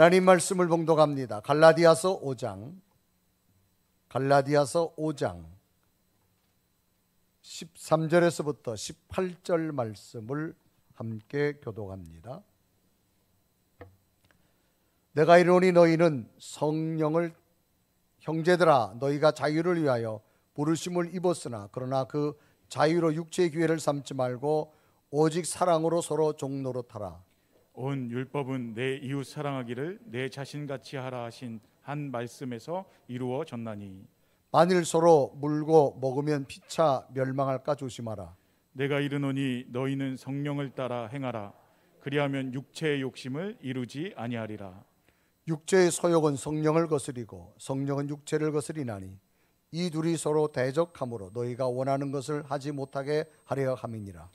하나님 말씀을 봉독합니다. 갈라디아서 5장 13절에서부터 18절 말씀을 함께 교독합니다. 내가 이르노니 너희는 성령을 형제들아 너희가 자유를 위하여 부르심을 입었으나 그러나 그 자유로 육체의 기회를 삼지 말고 오직 사랑으로 서로 종노릇하라. 온 율법은 내 이웃 사랑하기를 내 자신같이 하라 하신 한 말씀에서 이루어졌나니 만일 서로 물고 먹으면 피차 멸망할까 조심하라. 내가 이르노니 너희는 성령을 따라 행하라. 그리하면 육체의 욕심을 이루지 아니하리라. 육체의 소욕은 성령을 거스리고 성령은 육체를 거스리나니 이 둘이 서로 대적하므로 너희가 원하는 것을 하지 못하게 하려 함이니라.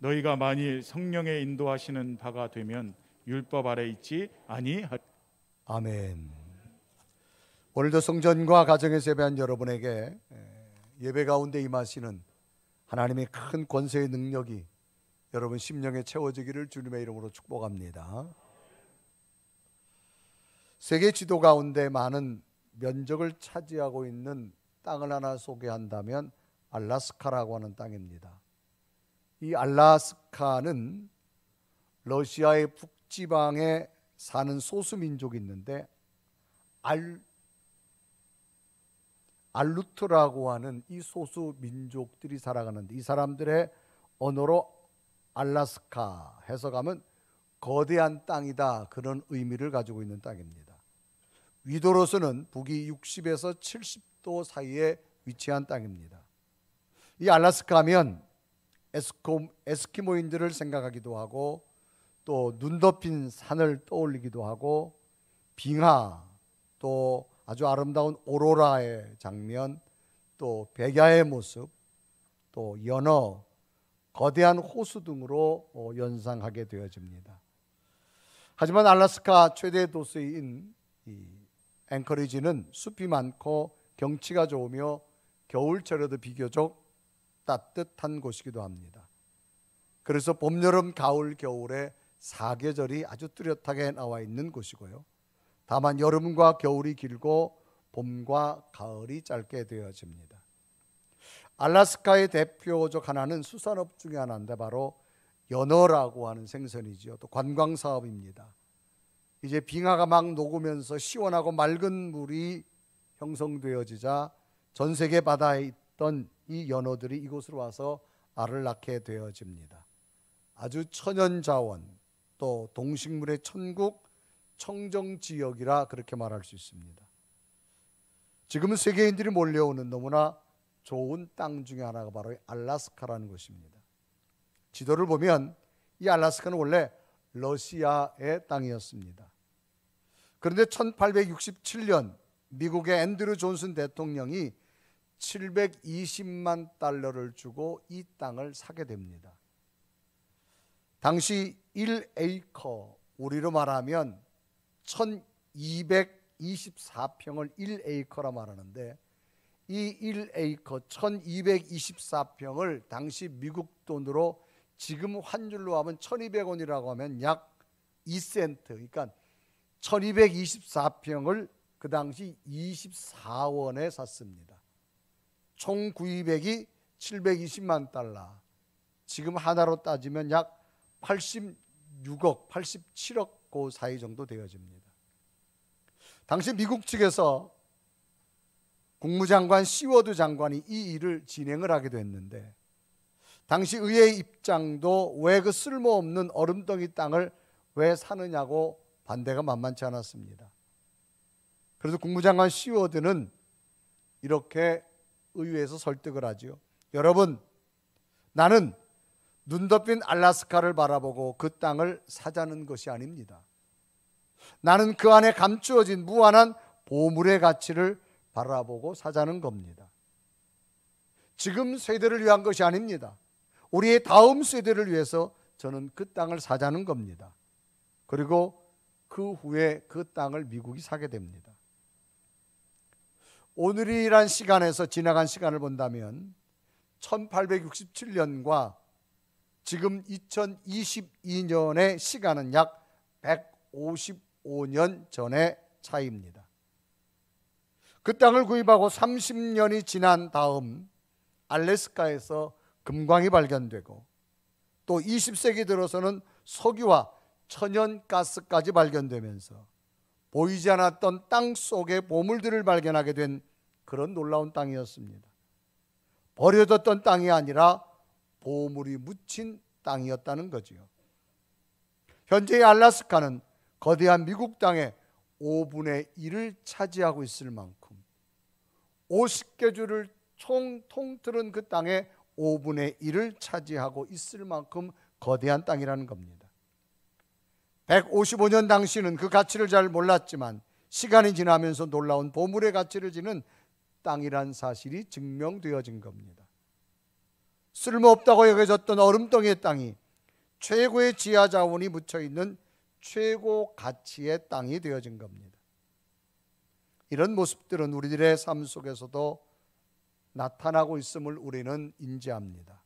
너희가 만일 성령의 인도하시는 바가 되면 율법 아래 있지 아니하리라. 아멘. 오늘도 성전과 가정에서 예배한 여러분에게 예배 가운데 임하시는 하나님의 큰 권세의 능력이 여러분 심령에 채워지기를 주님의 이름으로 축복합니다. 세계 지도 가운데 많은 면적을 차지하고 있는 땅을 하나 소개한다면 알라스카라고 하는 땅입니다. 이 알라스카는 러시아의 북지방에 사는 소수민족이 있는데 알루트라고 하는 이 소수민족들이 살아가는데 이 사람들의 언어로 알라스카 해석하면 거대한 땅이다, 그런 의미를 가지고 있는 땅입니다. 위도로서는 북위 60에서 70도 사이에 위치한 땅입니다. 이 알라스카 하면 에스키모인들을 생각하기도 하고 또 눈 덮인 산을 떠올리기도 하고 빙하, 또 아주 아름다운 오로라의 장면, 또 백야의 모습, 또 연어, 거대한 호수 등으로 연상하게 되어집니다. 하지만 알라스카 최대 도시인 이 앵커리지는 숲이 많고 경치가 좋으며 겨울철에도 비교적 따뜻한 곳이기도 합니다. 그래서 봄, 여름, 가을, 겨울에 사계절이 아주 뚜렷하게 나와 있는 곳이고요. 다만 여름과 겨울이 길고 봄과 가을이 짧게 되어집니다. 알라스카의 대표적 하나는 수산업 중에 하나인데 바로 연어라고 하는 생선이죠. 또 관광 사업입니다. 이제 빙하가 막 녹으면서 시원하고 맑은 물이 형성되어지자 전 세계 바다에 있던 이 연어들이 이곳으로 와서 알을 낳게 되어집니다. 아주 천연자원, 또 동식물의 천국, 청정지역이라 그렇게 말할 수 있습니다. 지금은 세계인들이 몰려오는 너무나 좋은 땅 중에 하나가 바로 알라스카라는 것입니다. 지도를 보면 이 알라스카는 원래 러시아의 땅이었습니다. 그런데 1867년 미국의 앤드류 존슨 대통령이 720만 달러를 주고 이 땅을 사게 됩니다. 당시 1에이커, 우리로 말하면 1224평을 1에이커라 말하는데 이 1에이커 1224평을 당시 미국 돈으로 지금 환율로 하면 1200원이라고 하면 약 2센트, 그러니까 1224평을 그 당시 24원에 샀습니다. 총 구입액이 720만 달러, 지금 하나로 따지면 약 86억, 87억 그 사이 정도 되어집니다. 당시 미국 측에서 국무장관 시워드 장관이 이 일을 진행을 하게 됐는데 당시 의회의 입장도 왜 그 쓸모없는 얼음덩이 땅을 왜 사느냐고 반대가 만만치 않았습니다. 그래서 국무장관 시워드는 이렇게 의회에서 설득을 하죠. 여러분, 나는 눈 덮인 알라스카를 바라보고 그 땅을 사자는 것이 아닙니다. 나는 그 안에 감추어진 무한한 보물의 가치를 바라보고 사자는 겁니다. 지금 세대를 위한 것이 아닙니다. 우리의 다음 세대를 위해서 저는 그 땅을 사자는 겁니다. 그리고 그 후에 그 땅을 미국이 사게 됩니다. 오늘이란 시간에서 지나간 시간을 본다면 1867년과 지금 2022년의 시간은 약 35년 전의 차이입니다. 그 땅을 구입하고 30년이 지난 다음 알래스카에서 금광이 발견되고 또 20세기 들어서는 석유와 천연가스까지 발견되면서 보이지 않았던 땅 속의 보물들을 발견하게 된 그런 놀라운 땅이었습니다. 버려졌던 땅이 아니라 보물이 묻힌 땅이었다는 거지요. 현재의 알래스카는 거대한 미국 땅의 5분의 1을 차지하고 있을 만큼 50개주를 통틀은 그 땅의 5분의 1을 차지하고 있을 만큼 거대한 땅이라는 겁니다. 155년 당시는 그 가치를 잘 몰랐지만 시간이 지나면서 놀라운 보물의 가치를 지닌 땅이란 사실이 증명되어진 겁니다. 쓸모없다고 여겨졌던 얼음덩이의 땅이 최고의 지하 자원이 묻혀있는 최고 가치의 땅이 되어진 겁니다. 이런 모습들은 우리들의 삶 속에서도 나타나고 있음을 우리는 인지합니다.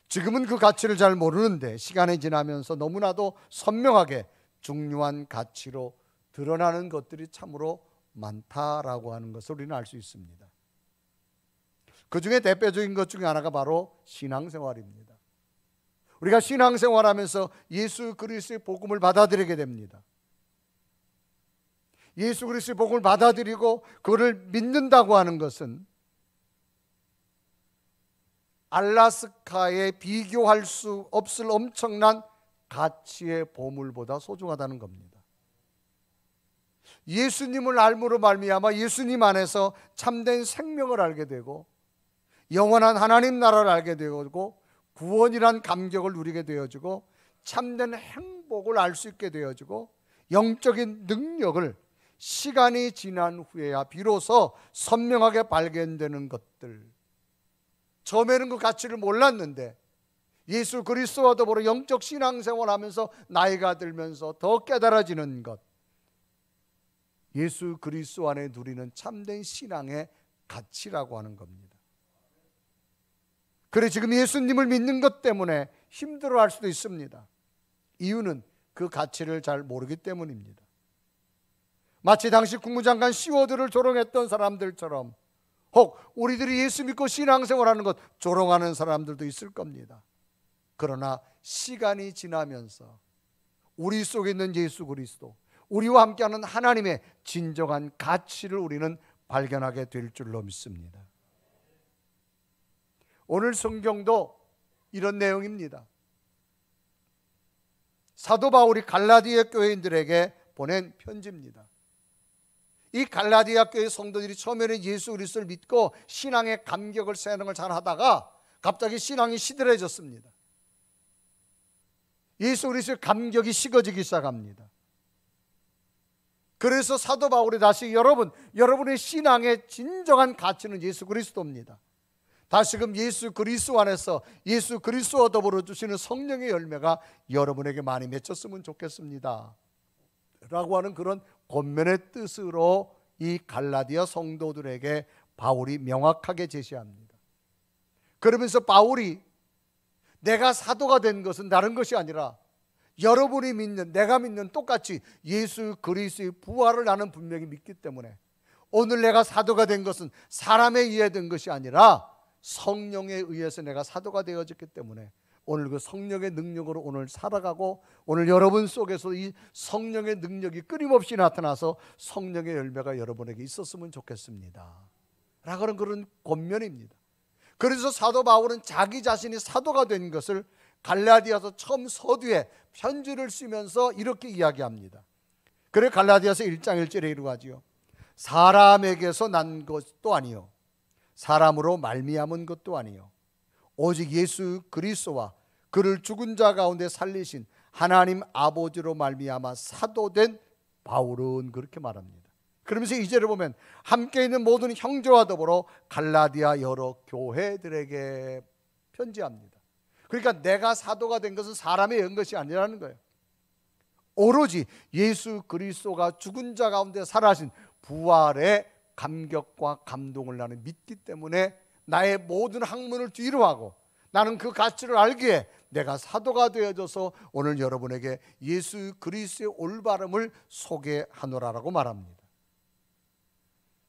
지금은 그 가치를 잘 모르는데 시간이 지나면서 너무나도 선명하게 중요한 가치로 드러나는 것들이 참으로 많다라고 하는 것을 우리는 알 수 있습니다. 그 중에 대표적인 것 중에 하나가 바로 신앙생활입니다. 우리가 신앙생활하면서 예수 그리스도의 복음을 받아들이게 됩니다. 예수 그리스도의 복음을 받아들이고 그를 믿는다고 하는 것은 알래스카에 비교할 수 없을 엄청난 가치의 보물보다 소중하다는 겁니다. 예수님을 알므로 말미암아 예수님 안에서 참된 생명을 알게 되고 영원한 하나님 나라를 알게 되고 구원이란 감격을 누리게 되어지고 참된 행복을 알 수 있게 되어지고 영적인 능력을 시간이 지난 후에야 비로소 선명하게 발견되는 것들, 처음에는 그 가치를 몰랐는데 예수 그리스도와 더불어 영적 신앙생활을 하면서 나이가 들면서 더 깨달아지는 것, 예수 그리스도 안에 누리는 참된 신앙의 가치라고 하는 겁니다. 그래 지금 예수님을 믿는 것 때문에 힘들어할 수도 있습니다. 이유는 그 가치를 잘 모르기 때문입니다. 마치 당시 국무장관 시워드를 조롱했던 사람들처럼 혹 우리들이 예수 믿고 신앙생활하는 것 조롱하는 사람들도 있을 겁니다. 그러나 시간이 지나면서 우리 속에 있는 예수 그리스도, 우리와 함께하는 하나님의 진정한 가치를 우리는 발견하게 될 줄로 믿습니다. 오늘 성경도 이런 내용입니다. 사도 바울이 갈라디아 교회인들에게 보낸 편지입니다. 이 갈라디아 교회 성도들이 처음에는 예수 그리스도를 믿고 신앙의 감격을 세는 걸 잘 하다가 갑자기 신앙이 시들해졌습니다. 예수 그리스도의 감격이 식어지기 시작합니다. 그래서 사도 바울이 다시 여러분의 신앙의 진정한 가치는 예수 그리스도입니다. 다시금 예수 그리스도 안에서 예수 그리스도와 더불어 주시는 성령의 열매가 여러분에게 많이 맺혔으면 좋겠습니다 라고 하는 그런 권면의 뜻으로 이 갈라디아 성도들에게 바울이 명확하게 제시합니다. 그러면서 바울이 내가 사도가 된 것은 다른 것이 아니라 여러분이 믿는, 내가 믿는 똑같이 예수 그리스도의 부활을 나는 분명히 믿기 때문에 오늘 내가 사도가 된 것은 사람에 의해 된 것이 아니라 성령에 의해서 내가 사도가 되어졌기 때문에 오늘 그 성령의 능력으로 오늘 살아가고 오늘 여러분 속에서 이 성령의 능력이 끊임없이 나타나서 성령의 열매가 여러분에게 있었으면 좋겠습니다 라고 하는 그런 권면입니다. 그래서 사도 바울은 자기 자신이 사도가 된 것을 갈라디아서 처음 서두에 편지를 쓰면서 이렇게 이야기합니다. 그래 갈라디아서 1장 1절에 이르고 하지요. 사람에게서 난 것도 아니요 사람으로 말미암은 것도 아니요 오직 예수 그리스도와 그를 죽은 자 가운데 살리신 하나님 아버지로 말미암아 사도된 바울은 그렇게 말합니다. 그러면서 2절에 보면 함께 있는 모든 형제와 더불어 갈라디아 여러 교회들에게 편지합니다. 그러니까 내가 사도가 된 것은 사람의 연 것이 아니라는 거예요. 오로지 예수 그리스도가 죽은 자 가운데 살아신 부활의 감격과 감동을 나는 믿기 때문에 나의 모든 학문을 뒤로 하고 나는 그 가치를 알기에 내가 사도가 되어져서 오늘 여러분에게 예수 그리스도의 올바름을 소개하노라라고 말합니다.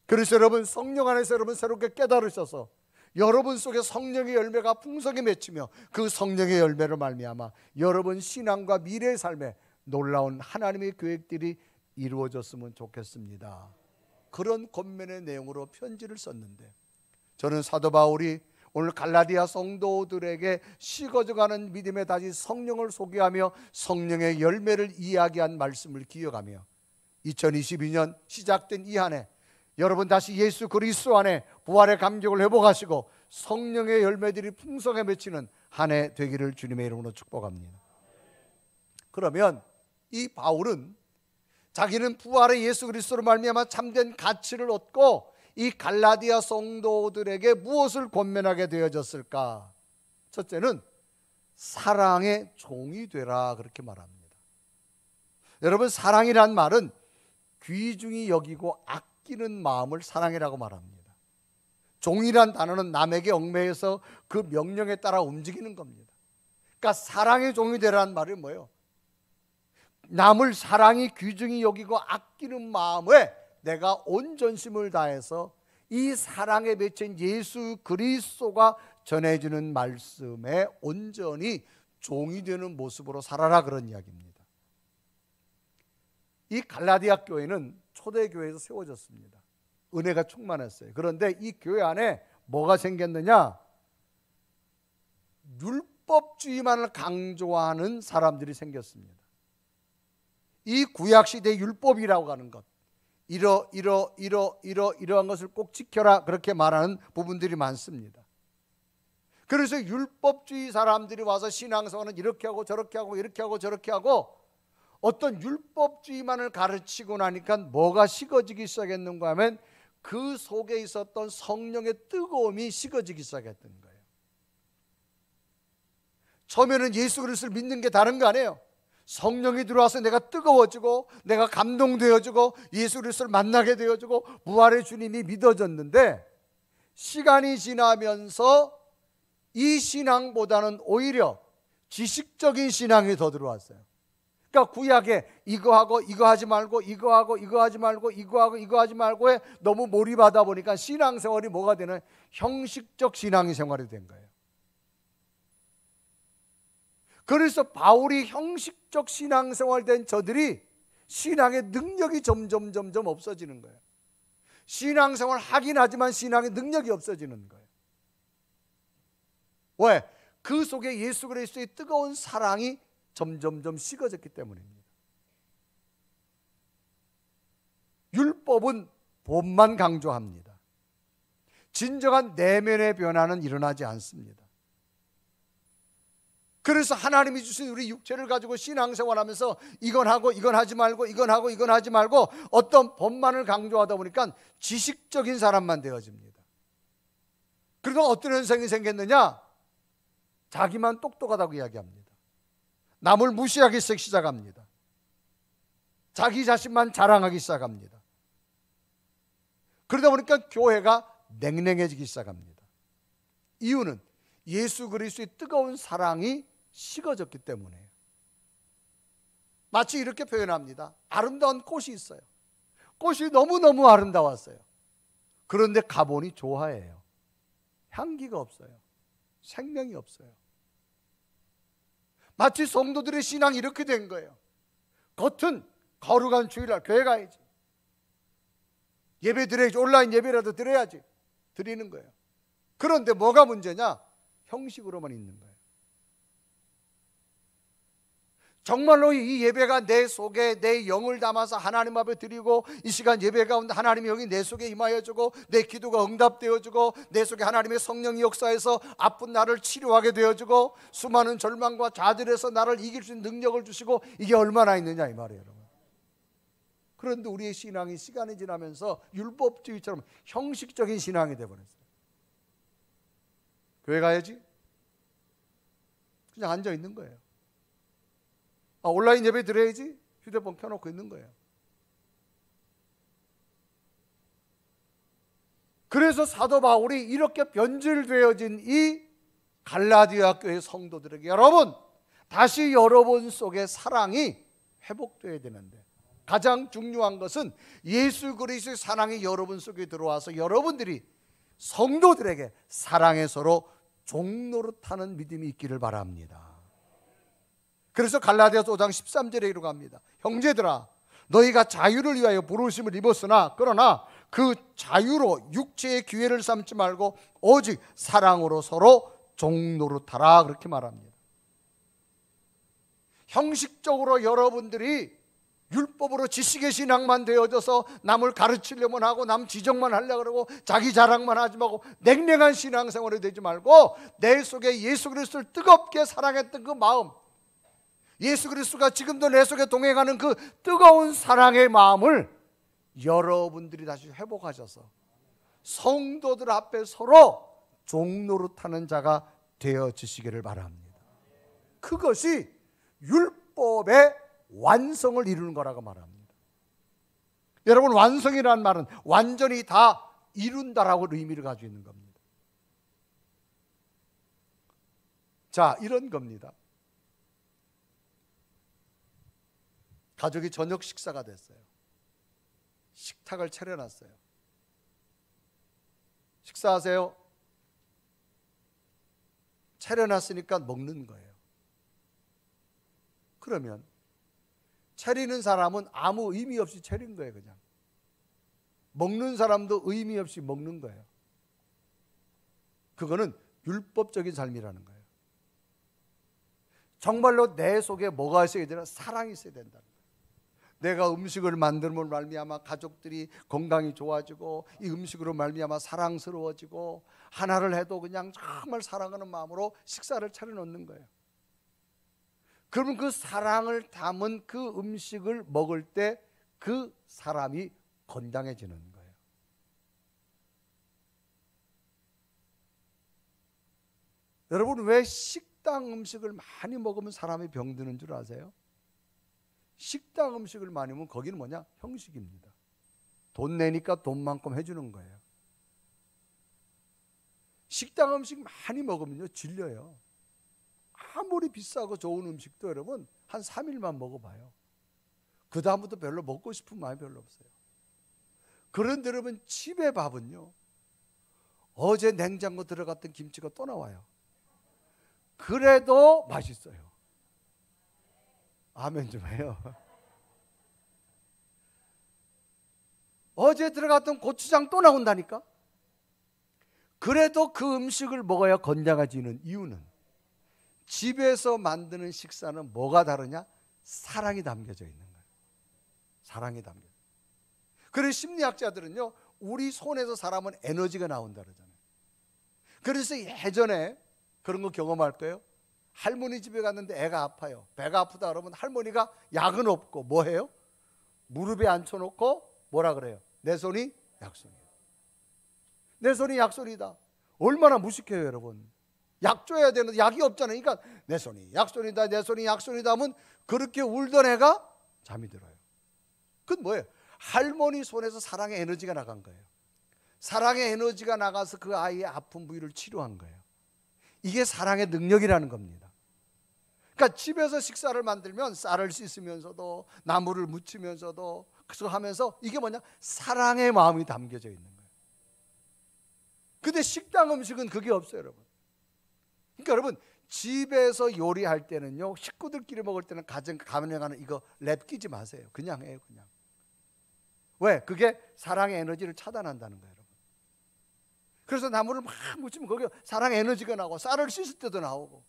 그래서 여러분, 성령 안에서 여러분 새롭게 깨달으셔서 여러분 속에 성령의 열매가 풍성히 맺히며 그 성령의 열매를 말미암아 여러분 신앙과 미래의 삶에 놀라운 하나님의 계획들이 이루어졌으면 좋겠습니다. 그런 권면의 내용으로 편지를 썼는데, 저는 사도 바울이 오늘 갈라디아 성도들에게 식어져가는 믿음의 다시 성령을 소개하며 성령의 열매를 이야기한 말씀을 기억하며 2022년 시작된 이 한 해, 여러분 다시 예수 그리스도 안에 부활의 감격을 회복하시고 성령의 열매들이 풍성해 맺히는 한 해 되기를 주님의 이름으로 축복합니다. 그러면 이 바울은 자기는 부활의 예수 그리스도로 말미암아 참된 가치를 얻고 이 갈라디아 성도들에게 무엇을 권면하게 되어졌을까? 첫째는 사랑의 종이 되라, 그렇게 말합니다. 여러분, 사랑이란 말은 귀중히 여기고 아끼는 마음을 사랑이라고 말합니다. 종이란 단어는 남에게 얽매여서 그 명령에 따라 움직이는 겁니다. 그러니까 사랑의 종이 되라는 말이 뭐예요? 남을 사랑이 귀중히 여기고 아끼는 마음에 내가 온 전심을 다해서 이 사랑에 맺힌 예수 그리스도가 전해주는 말씀에 온전히 종이 되는 모습으로 살아라, 그런 이야기입니다. 이 갈라디아 교회는 초대교회에서 세워졌습니다. 은혜가 충만했어요. 그런데 이 교회 안에 뭐가 생겼느냐? 율법주의만을 강조하는 사람들이 생겼습니다. 이 구약시대 율법이라고 하는 것, 이러한 것을 꼭 지켜라, 그렇게 말하는 부분들이 많습니다. 그래서 율법주의 사람들이 와서 신앙생활은 이렇게 하고 저렇게 하고 이렇게 하고 저렇게 하고 어떤 율법주의만을 가르치고 나니까 뭐가 식어지기 시작했는가 하면 그 속에 있었던 성령의 뜨거움이 식어지기 시작했던 거예요. 처음에는 예수 그리스도를 믿는 게 다른 거 아니에요. 성령이 들어와서 내가 뜨거워지고 내가 감동되어지고 예수 그리스도를 만나게 되어지고 부활의 주님이 믿어졌는데, 시간이 지나면서 이 신앙보다는 오히려 지식적인 신앙이 더 들어왔어요. 그러니까 구약에 이거 하고 이거 하지 말고 이거 하고 이거 하지 말고 이거 하고 이거 하지 말고에 너무 몰입하다 보니까 신앙생활이 뭐가 되는, 형식적 신앙생활이 된 거예요. 그래서 바울이 형식적 신앙생활 된 저들이 신앙의 능력이 점점 없어지는 거예요. 신앙생활 하긴 하지만 신앙의 능력이 없어지는 거예요. 왜? 그 속에 예수 그리스도의 뜨거운 사랑이 점점 식어졌기 때문입니다. 율법은 본만 강조합니다. 진정한 내면의 변화는 일어나지 않습니다. 그래서 하나님이 주신 우리 육체를 가지고 신앙생활하면서 이건 하고 이건 하지 말고 이건 하고 이건 하지 말고 어떤 법만을 강조하다 보니까 지식적인 사람만 되어집니다. 그러다 어떤 현상이 생겼느냐? 자기만 똑똑하다고 이야기합니다. 남을 무시하기 시작합니다. 자기 자신만 자랑하기 시작합니다. 그러다 보니까 교회가 냉랭해지기 시작합니다. 이유는 예수 그리스도의 뜨거운 사랑이 식어졌기 때문에요. 마치 이렇게 표현합니다. 아름다운 꽃이 있어요. 꽃이 너무너무 아름다웠어요. 그런데 가보니 조화예요. 향기가 없어요. 생명이 없어요. 마치 성도들의 신앙이 이렇게 된 거예요. 겉은 거룩한 주일날 교회 가야지, 예배 드려야지, 온라인 예배라도 드려야지, 드리는 거예요. 그런데 뭐가 문제냐? 형식으로만 있는 거예요. 정말로 이 예배가 내 속에 내 영을 담아서 하나님 앞에 드리고 이 시간 예배 가운데 하나님의 영이 내 속에 임하여주고 내 기도가 응답되어주고 내 속에 하나님의 성령이 역사해서 아픈 나를 치료하게 되어주고 수많은 절망과 좌절에서 나를 이길 수 있는 능력을 주시고, 이게 얼마나 있느냐 이 말이에요, 여러분. 그런데 우리의 신앙이 시간이 지나면서 율법주의처럼 형식적인 신앙이 되어버렸어요. 교회 가야지? 그냥 앉아 있는 거예요. 온라인 예배 드려야지? 휴대폰 켜놓고 있는 거예요. 그래서 사도 바울이 이렇게 변질되어진 이 갈라디아 교회 성도들에게 여러분, 다시 여러분 속에 사랑이 회복되어야 되는데 가장 중요한 것은 예수 그리스도의 사랑이 여러분 속에 들어와서 여러분들이 성도들에게 사랑에 서로 종노릇하는 믿음이 있기를 바랍니다. 그래서 갈라디아서 5장 13절에 이렇게 합니다. 형제들아, 너희가 자유를 위하여 부르심을 입었으나 그러나 그 자유로 육체의 기회를 삼지 말고 오직 사랑으로 서로 종노릇하라, 그렇게 말합니다. 형식적으로 여러분들이 율법으로 지식의 신앙만 되어져서 남을 가르치려면 하고 남 지적만 하려고 그러고 자기 자랑만 하지 말고 냉랭한 신앙생활이 되지 말고 내 속에 예수 그리스도를 뜨겁게 사랑했던 그 마음, 예수 그리스도가 지금도 내 속에 동행하는 그 뜨거운 사랑의 마음을 여러분들이 다시 회복하셔서 성도들 앞에 서로 종노릇하는 자가 되어지시기를 바랍니다. 그것이 율법의 완성을 이루는 거라고 말합니다. 여러분, 완성이라는 말은 완전히 다 이룬다라고 의미를 가지고 있는 겁니다. 자, 이런 겁니다. 가족이 저녁 식사가 됐어요. 식탁을 차려놨어요. 식사하세요. 차려놨으니까 먹는 거예요. 그러면 차리는 사람은 아무 의미 없이 차린 거예요. 그냥 먹는 사람도 의미 없이 먹는 거예요. 그거는 율법적인 삶이라는 거예요. 정말로 내 속에 뭐가 있어야 되나? 사랑이 있어야 된다는 거예요. 내가 음식을 만들면 말미암아 가족들이 건강이 좋아지고 이 음식으로 말미암아 사랑스러워지고 하나를 해도 그냥 정말 사랑하는 마음으로 식사를 차려놓는 거예요. 그러면 그 사랑을 담은 그 음식을 먹을 때 그 사람이 건강해지는 거예요. 여러분, 왜 식당 음식을 많이 먹으면 사람이 병드는 줄 아세요? 식당 음식을 많이 먹으면 거기는 뭐냐? 형식입니다. 돈 내니까 돈만큼 해주는 거예요. 식당 음식 많이 먹으면요 질려요. 아무리 비싸고 좋은 음식도 여러분 한 3일만 먹어봐요. 그 다음부터 별로 먹고 싶은 마음이 별로 없어요. 그런데 여러분, 집에 밥은요 어제 냉장고 들어갔던 김치가 또 나와요. 그래도 맛있어요. 아멘 좀 해요. 어제 들어갔던 고추장 또 나온다니까. 그래도 그 음식을 먹어야 건강해지는 이유는 집에서 만드는 식사는 뭐가 다르냐? 사랑이 담겨져 있는 거예요. 사랑이 담겨져. 그래서 심리학자들은요 우리 손에서 사람은 에너지가 나온다 그러잖아요. 그래서 예전에 그런 거 경험할 거예요. 할머니 집에 갔는데 애가 아파요. 배가 아프다 그러면 할머니가 약은 없고 뭐 해요? 무릎에 앉혀놓고 뭐라 그래요? 내 손이 약손이야. 내 손이 약손이다. 얼마나 무식해요 여러분. 약 줘야 되는데 약이 없잖아요. 그러니까 내 손이 약손이다, 내 손이 약손이다 하면 그렇게 울던 애가 잠이 들어요. 그건 뭐예요? 할머니 손에서 사랑의 에너지가 나간 거예요. 사랑의 에너지가 나가서 그 아이의 아픈 부위를 치료한 거예요. 이게 사랑의 능력이라는 겁니다. 그러니까 집에서 식사를 만들면 쌀을 씻으면서도 나물을 무치면서도 그래서 하면서 이게 뭐냐? 사랑의 마음이 담겨져 있는 거예요. 근데 식당 음식은 그게 없어요 여러분. 그러니까 여러분, 집에서 요리할 때는요 식구들끼리 먹을 때는 가능한 이거 랩 끼지 마세요. 그냥 해요. 그냥. 왜? 그게 사랑의 에너지를 차단한다는 거예요 여러분. 그래서 나물을 막 무치면 거기에 사랑의 에너지가 나오고 쌀을 씻을 때도 나오고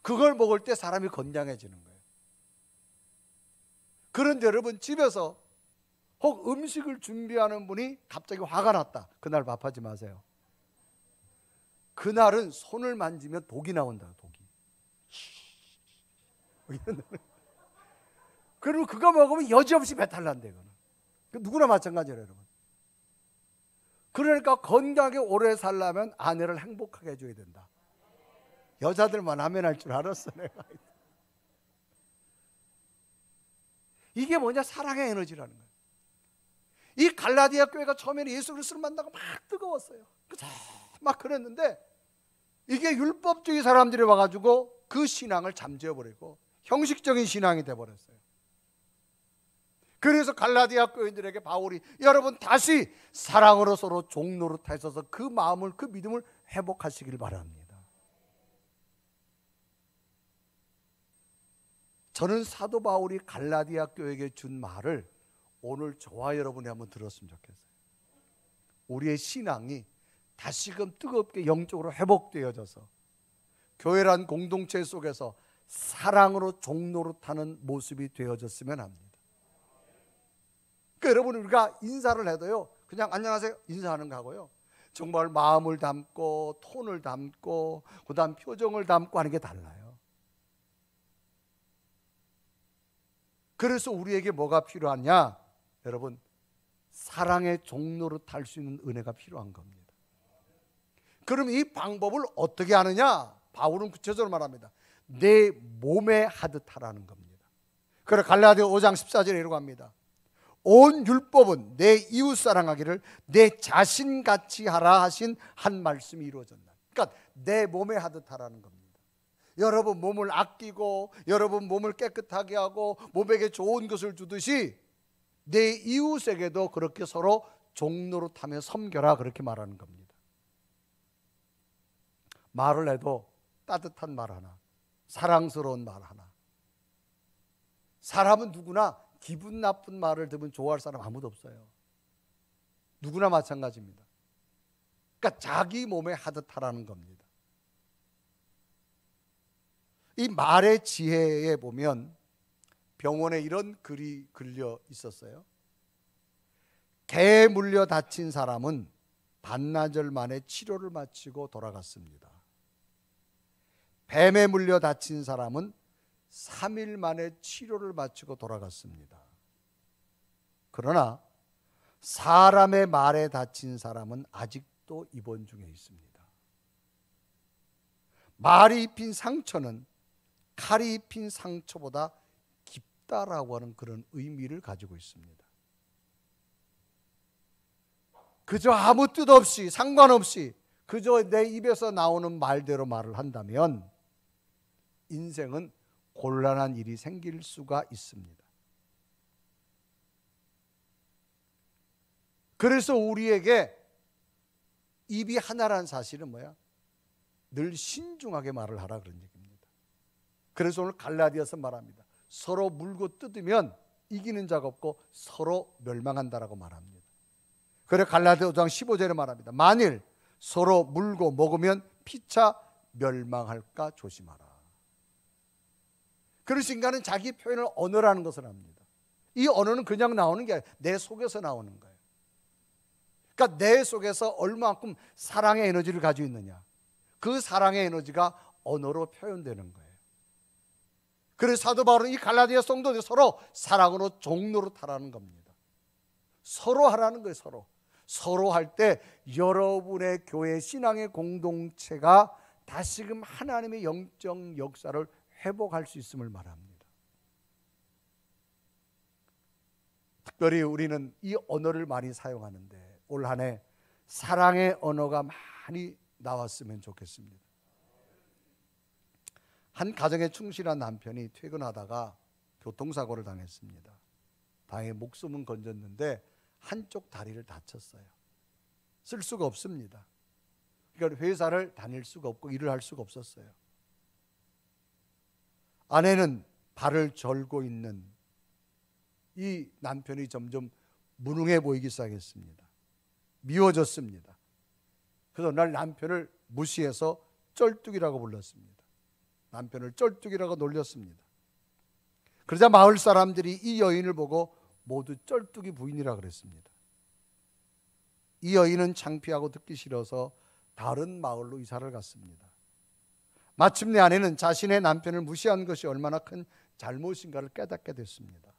그걸 먹을 때 사람이 건강해지는 거예요. 그런데 여러분, 집에서 혹 음식을 준비하는 분이 갑자기 화가 났다. 그날 밥하지 마세요. 그날은 손을 만지면 독이 나온다. 독이. 그리고 그거 먹으면 여지없이 배탈 난대. 누구나 마찬가지예요 여러분. 그러니까 건강하게 오래 살려면 아내를 행복하게 해줘야 된다. 여자들만 하면 할 줄 알았어 내가. 이게 뭐냐? 사랑의 에너지라는 거예요. 이 갈라디아 교회가 처음에는 예수 그리스도를 만나고 막 뜨거웠어요. 막 그랬는데 이게 율법주의 사람들이 와가지고 그 신앙을 잠재워버리고 형식적인 신앙이 돼버렸어요. 그래서 갈라디아 교인들에게 바울이 여러분 다시 사랑으로 서로 종노릇하셔서 그 마음을, 그 믿음을 회복하시길 바랍니다. 저는 사도 바울이 갈라디아 교회에게 준 말을 오늘 저와 여러분이 한번 들었으면 좋겠어요. 우리의 신앙이 다시금 뜨겁게 영적으로 회복되어져서 교회란 공동체 속에서 사랑으로 종노릇하는 모습이 되어졌으면 합니다. 그러니까 여러분, 우리가 인사를 해도요, 그냥 안녕하세요 인사하는 거하고요, 정말 마음을 담고 톤을 담고 그 다음 표정을 담고 하는 게 달라요. 그래서 우리에게 뭐가 필요하냐? 여러분, 사랑의 종노릇할 수 있는 은혜가 필요한 겁니다. 그럼 이 방법을 어떻게 하느냐? 바울은 구체적으로 말합니다. 내 몸에 하듯 하라는 겁니다. 그래 갈라디아 5장 14절에 이러고 합니다. 온 율법은 내 이웃 사랑하기를 내 자신같이 하라 하신 한 말씀이 이루어졌다. 그러니까 내 몸에 하듯 하라는 겁니다. 여러분 몸을 아끼고 여러분 몸을 깨끗하게 하고 몸에게 좋은 것을 주듯이 내 이웃에게도 그렇게 서로 종노릇하며 섬겨라, 그렇게 말하는 겁니다. 말을 해도 따뜻한 말 하나, 사랑스러운 말 하나. 사람은 누구나 기분 나쁜 말을 들으면 좋아할 사람 아무도 없어요. 누구나 마찬가지입니다. 그러니까 자기 몸에 하듯 하라는 겁니다. 이 말의 지혜에 보면 병원에 이런 글이 걸려 있었어요. 개에 물려 다친 사람은 반나절 만에 치료를 마치고 돌아갔습니다. 뱀에 물려 다친 사람은 3일 만에 치료를 마치고 돌아갔습니다. 그러나 사람의 말에 다친 사람은 아직도 입원 중에 있습니다. 말이 입힌 상처는 칼이 입힌 상처보다 깊다라고 하는 그런 의미를 가지고 있습니다. 그저 아무 뜻 없이 상관없이 그저 내 입에서 나오는 말대로 말을 한다면 인생은 곤란한 일이 생길 수가 있습니다. 그래서 우리에게 입이 하나라는 사실은 뭐야? 늘 신중하게 말을 하라, 그런 얘기입니다. 그래서 오늘 갈라디아서 말합니다. 서로 물고 뜯으면 이기는 자가 없고 서로 멸망한다라고 말합니다. 그래 갈라디아 5장 15절에 말합니다. 만일 서로 물고 먹으면 피차 멸망할까 조심하라. 그래서 인간은 자기 표현을 언어라는 것을 합니다. 이 언어는 그냥 나오는 게 아니라 내 속에서 나오는 거예요. 그러니까 내 속에서 얼마만큼 사랑의 에너지를 가지고 있느냐, 그 사랑의 에너지가 언어로 표현되는 거예요. 그래서 사도 바울은 이 갈라디아 성도들 서로 사랑으로 종노릇하라는 겁니다. 서로 하라는 거예요. 서로 할 때 여러분의 교회 신앙의 공동체가 다시금 하나님의 영적 역사를 회복할 수 있음을 말합니다. 특별히 우리는 이 언어를 많이 사용하는데 올 한 해 사랑의 언어가 많이 나왔으면 좋겠습니다. 한 가정에 충실한 남편이 퇴근하다가 교통사고를 당했습니다. 다행히 목숨은 건졌는데 한쪽 다리를 다쳤어요. 쓸 수가 없습니다. 그러니까 회사를 다닐 수가 없고 일을 할 수가 없었어요. 아내는 발을 절고 있는 이 남편이 점점 무능해 보이기 시작했습니다. 미워졌습니다. 그래서 날 남편을 무시해서 쩔뚝이라고 불렀습니다. 남편을 쩔뚝이라고 놀렸습니다. 그러자 마을 사람들이 이 여인을 보고 모두 쩔뚝이 부인이라 그랬습니다. 이 여인은 창피하고 듣기 싫어서 다른 마을로 이사를 갔습니다. 마침내 아내는 자신의 남편을 무시한 것이 얼마나 큰 잘못인가를 깨닫게 됐습니다.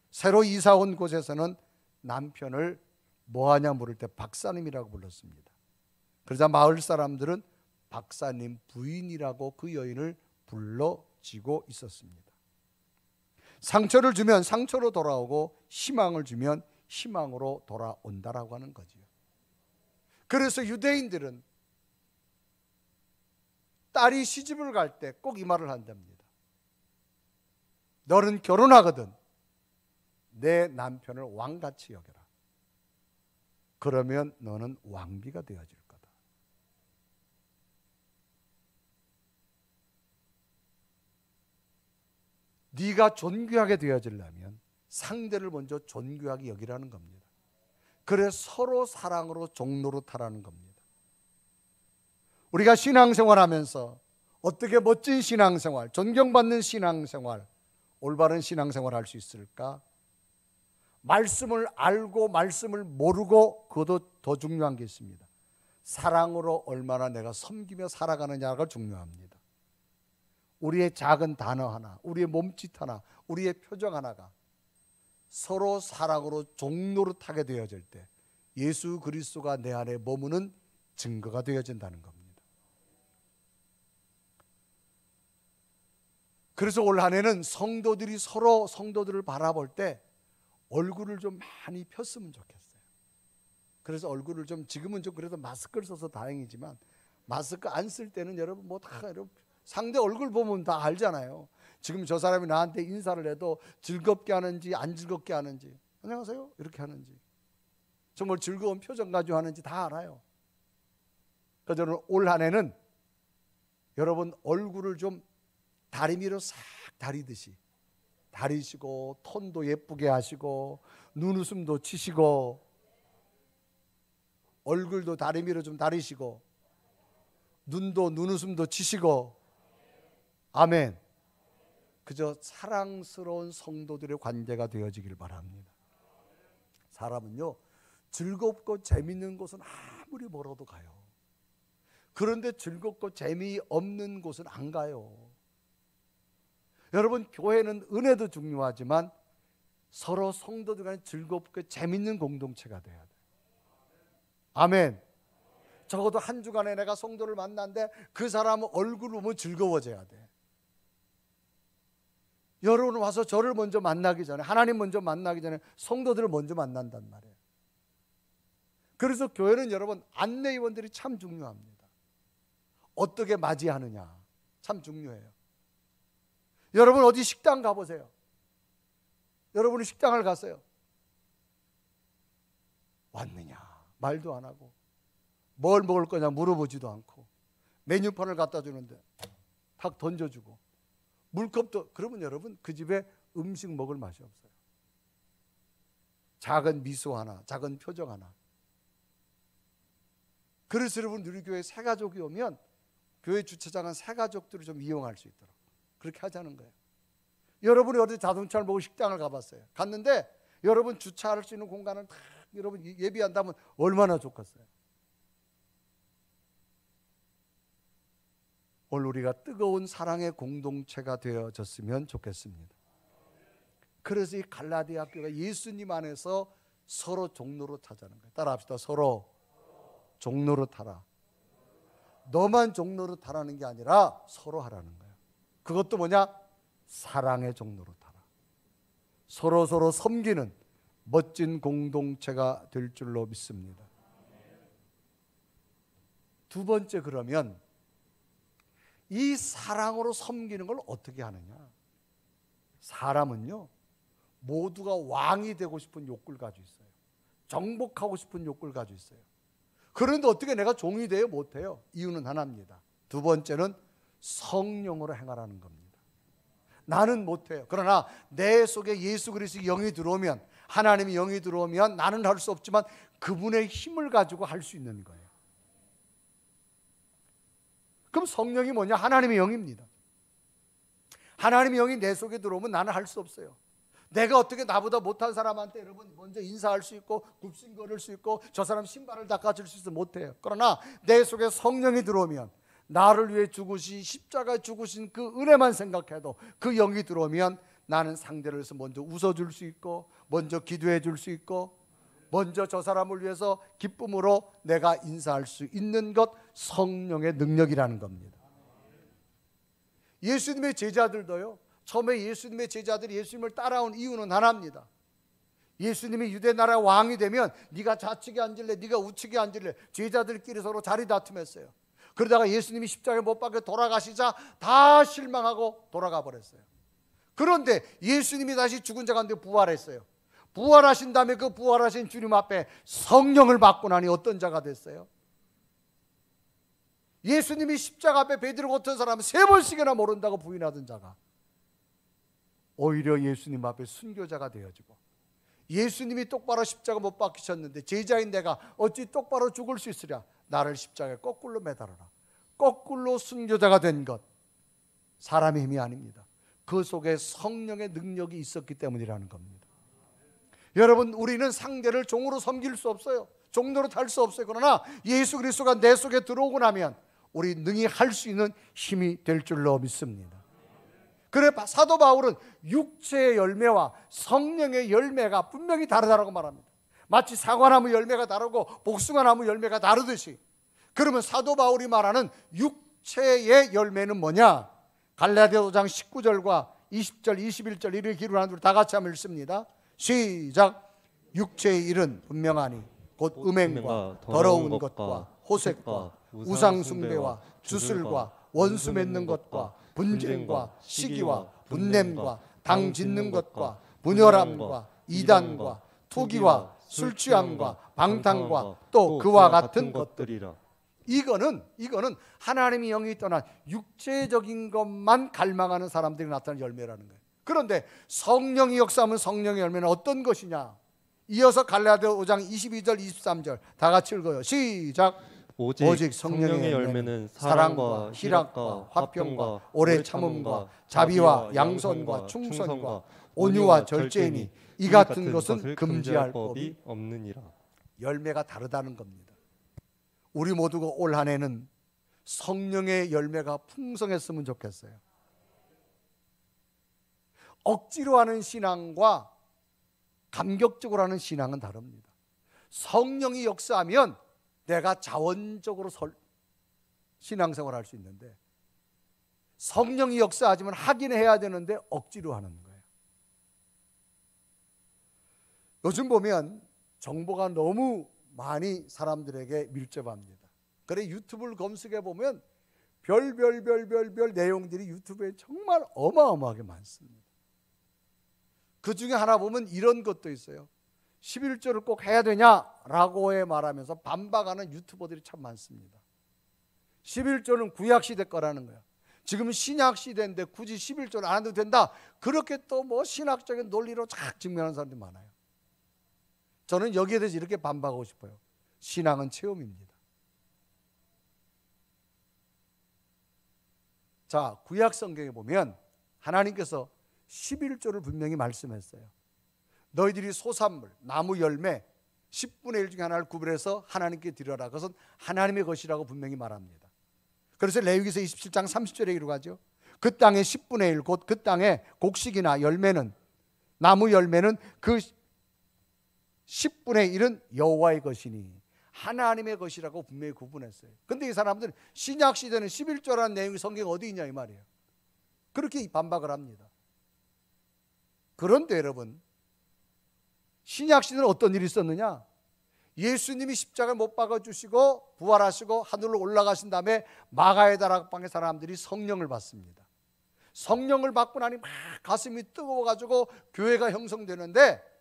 새로 이사 온 곳에서는 남편을 뭐하냐 물을 때 박사님이라고 불렀습니다. 그러자 마을 사람들은 박사님 부인이라고 그 여인을 불러지고 있었습니다. 상처를 주면 상처로 돌아오고 희망을 주면 희망으로 돌아온다라고 하는 거지요. 그래서 유대인들은 딸이 시집을 갈 때 꼭 이 말을 한답니다. 너는 결혼하거든 내 남편을 왕같이 여겨라. 그러면 너는 왕비가 되어질 거다. 네가 존귀하게 되어지려면 상대를 먼저 존귀하게 여기라는 겁니다. 그래 서로 사랑으로 종노릇하라는 겁니다. 우리가 신앙생활하면서 어떻게 멋진 신앙생활, 존경받는 신앙생활, 올바른 신앙생활 할 수 있을까? 말씀을 알고 말씀을 모르고 그것도 더 중요한 게 있습니다. 사랑으로 얼마나 내가 섬기며 살아가느냐가 중요합니다. 우리의 작은 단어 하나, 우리의 몸짓 하나, 우리의 표정 하나가 서로 사랑으로 종노릇하게 되어질 때 예수 그리스도가 내 안에 머무는 증거가 되어진다는 겁니다. 그래서 올 한 해는 성도들이 서로 성도들을 바라볼 때 얼굴을 좀 많이 폈으면 좋겠어요. 그래서 얼굴을 좀, 지금은 좀 그래도 마스크를 써서 다행이지만 마스크 안 쓸 때는 여러분 뭐 다 상대 얼굴 보면 다 알잖아요. 지금 저 사람이 나한테 인사를 해도 즐겁게 하는지 안 즐겁게 하는지, 안녕하세요 이렇게 하는지, 정말 즐거운 표정 가지고 하는지 다 알아요. 그래서 저는 올 한 해는 여러분 얼굴을 좀 다리미로 싹 다리듯이 다리시고, 톤도 예쁘게 하시고, 눈웃음도 치시고, 얼굴도 다리미로 좀 다리시고, 눈도 눈웃음도 치시고, 아멘. 그저 사랑스러운 성도들의 관계가 되어지길 바랍니다. 사람은요 즐겁고 재밌는 곳은 아무리 멀어도 가요. 그런데 즐겁고 재미없는 곳은 안 가요. 여러분, 교회는 은혜도 중요하지만 서로 성도들 간에 즐겁고 재밌는 공동체가 돼야 돼요. 아멘. 적어도 한 주간에 내가 성도를 만났는데 그 사람은 얼굴을 보면 즐거워져야 돼. 여러분 와서 저를 먼저 만나기 전에, 하나님 먼저 만나기 전에 성도들을 먼저 만난단 말이에요. 그래서 교회는 여러분 안내위원들이 참 중요합니다. 어떻게 맞이하느냐 참 중요해요. 여러분 어디 식당 가보세요. 여러분이 식당을 갔어요. 왔느냐 말도 안 하고, 뭘 먹을 거냐 물어보지도 않고, 메뉴판을 갖다 주는데 탁 던져주고, 물컵도, 그러면 여러분 그 집에 음식 먹을 맛이 없어요. 작은 미소 하나, 작은 표정 하나. 그래서 여러분 우리 교회 새 가족이 오면 교회 주차장은 새 가족들을 좀 이용할 수 있도록 그렇게 하자는 거예요. 여러분이 어디 자동차를 보고 식당을 가봤어요. 갔는데 여러분 주차할 수 있는 공간을 다 여러분 예비한다면 얼마나 좋겠어요. 오늘 우리가 뜨거운 사랑의 공동체가 되어졌으면 좋겠습니다. 그래서 이 갈라디아 교회가 예수님 안에서 서로 종로로 타자는 거예요. 따라합시다. 서로 종로로 타라. 너만 종로로 타라는 게 아니라 서로 하라는 거예요. 그것도 뭐냐? 사랑의 종로로 타라. 서로 섬기는 멋진 공동체가 될 줄로 믿습니다. 두 번째, 그러면 이 사랑으로 섬기는 걸 어떻게 하느냐? 사람은요 모두가 왕이 되고 싶은 욕구를 가지고 있어요. 정복하고 싶은 욕구를 가지고 있어요. 그런데 어떻게 내가 종이 돼요? 못해요. 이유는 하나입니다. 두 번째는 성령으로 행하라는 겁니다. 나는 못해요. 그러나 내 속에 예수 그리스도의 영이 들어오면, 하나님의 영이 들어오면 나는 할 수 없지만 그분의 힘을 가지고 할 수 있는 거예요. 그럼 성령이 뭐냐? 하나님의 영입니다. 하나님의 영이 내 속에 들어오면 나는 할 수 없어요. 내가 어떻게 나보다 못한 사람한테 여러분 먼저 인사할 수 있고 굽신 걸을 수 있고 저 사람 신발을 닦아줄 수 있어? 못해요. 그러나 내 속에 성령이 들어오면, 나를 위해 죽으신, 십자가에 죽으신 그 은혜만 생각해도 그 영이 들어오면 나는 상대를 해서 먼저 웃어줄 수 있고, 먼저 기도해 줄 수 있고, 먼저 저 사람을 위해서 기쁨으로 내가 인사할 수 있는 것, 성령의 능력이라는 겁니다. 예수님의 제자들도요, 처음에 예수님의 제자들이 예수님을 따라온 이유는 하나입니다. 예수님이 유대 나라 왕이 되면 네가 좌측에 앉을래, 네가 우측에 앉을래, 제자들끼리 서로 자리 다툼했어요. 그러다가 예수님이 십자가에 못 박혀 돌아가시자 다 실망하고 돌아가 버렸어요. 그런데 예수님이 다시 죽은 자 가운데 부활했어요. 부활하신 다음에 그 부활하신 주님 앞에 성령을 받고 나니 어떤 자가 됐어요? 예수님이 십자가 앞에 베드로 같은 사람은 3번씩이나 모른다고 부인하던 자가 오히려 예수님 앞에 순교자가 되어지고, 예수님이 똑바로 십자가 못 박히셨는데 제자인 내가 어찌 똑바로 죽을 수 있으랴, 나를 십자가에 거꾸로 매달아라. 거꾸로 순교자가 된 것, 사람의 힘이 아닙니다. 그 속에 성령의 능력이 있었기 때문이라는 겁니다. 여러분, 우리는 상대를 종으로 섬길 수 없어요. 종로로 탈 수 없어요. 그러나 예수 그리스도가 내 속에 들어오고 나면 우리 능히 할 수 있는 힘이 될 줄로 믿습니다. 그래 사도 바울은 육체의 열매와 성령의 열매가 분명히 다르다고 말합니다. 마치 사과나무 열매가 다르고 복숭아나무 열매가 다르듯이, 그러면 사도 바울이 말하는 육체의 열매는 뭐냐? 갈라디아 5장 19절과 20절 21절 이렇게 기록한 대로 다 같이 한번 읽습니다. 시작. 육체의 일은 분명하니 곧 음행과 더러운 것과 호색과 우상 숭배와 주술과 원수 맺는 것과 분쟁과 시기와 분냄과 당 짓는 것과 분열함과 이단과 투기와 술 취함과 방탕과 또 그와 같은 것들이라. 이거는 하나님의 영이 떠난 육체적인 것만 갈망하는 사람들이 나타나는 열매라는 거예요. 그런데 성령이 역사하면 성령의 열매는 어떤 것이냐? 이어서 갈라디아 5장 22절 23절 다 같이 읽어요. 시작. 오직 성령의 열매는 사랑과 희락과 화평과 오래 참음과 자비와 양선과 충성과 온유와 절제이니 이 같은 것은 금지할 법이 없느니라. 열매가 다르다는 겁니다. 우리 모두가 올 한 해는 성령의 열매가 풍성했으면 좋겠어요. 억지로 하는 신앙과 감격적으로 하는 신앙은 다릅니다. 성령이 역사하면 내가 자원적으로 신앙생활을 할 수 있는데, 성령이 역사하지만 하긴 해야 되는데 억지로 하는 거예요. 요즘 보면 정보가 너무 많이 사람들에게 밀접합니다. 그래 유튜브를 검색해 보면 별별 내용들이 유튜브에 정말 어마어마하게 많습니다. 그 중에 하나 보면 이런 것도 있어요. 11조를 꼭 해야 되냐라고 말하면서 반박하는 유튜버들이 참 많습니다. 11조는 구약시대 거라는 거예요. 지금 신약시대인데 굳이 11조를 안 해도 된다, 그렇게 또 뭐 신학적인 논리로 착 증명하는 사람들이 많아요. 저는 여기에 대해서 이렇게 반박하고 싶어요. 신앙은 체험입니다. 자, 구약 성경에 보면 하나님께서 11조를 분명히 말씀했어요. 너희들이 소산물, 나무 열매 10분의 1 중에 하나를 구별해서 하나님께 드려라. 그것은 하나님의 것이라고 분명히 말합니다. 그래서 레위기서 27장 30절에 기록하죠. 그 땅의 10분의 1, 곧 그 땅의 곡식이나 열매는, 나무 열매는 그 10분의 1은 여호와의 것이니 하나님의 것이라고 분명히 구분했어요. 근데 이 사람들은 신약 시대는 11조라는 내용이 성경에 어디 있냐 이 말이에요. 그렇게 반박을 합니다. 그런데 여러분, 신약 시대는 어떤 일이 있었느냐? 예수님이 십자가에 못 박아주시고 부활하시고 하늘로 올라가신 다음에 마가의 다락방의 사람들이 성령을 받습니다. 성령을 받고 나니 막 가슴이 뜨거워가지고 교회가 형성되는데,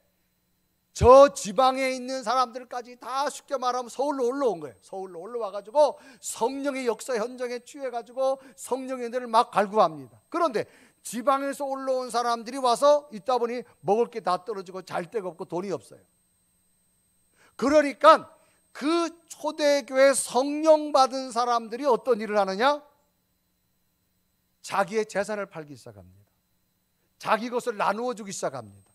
저 지방에 있는 사람들까지 다 쉽게 말하면 서울로 올라온 거예요. 서울로 올라와가지고 성령의 역사 현장에 취해가지고 성령의 은혜를 막 갈구합니다. 그런데 지방에서 올라온 사람들이 와서 있다 보니 먹을 게 다 떨어지고 잘 데가 없고 돈이 없어요. 그러니까 그 초대교회 성령 받은 사람들이 어떤 일을 하느냐? 자기의 재산을 팔기 시작합니다. 자기 것을 나누어 주기 시작합니다.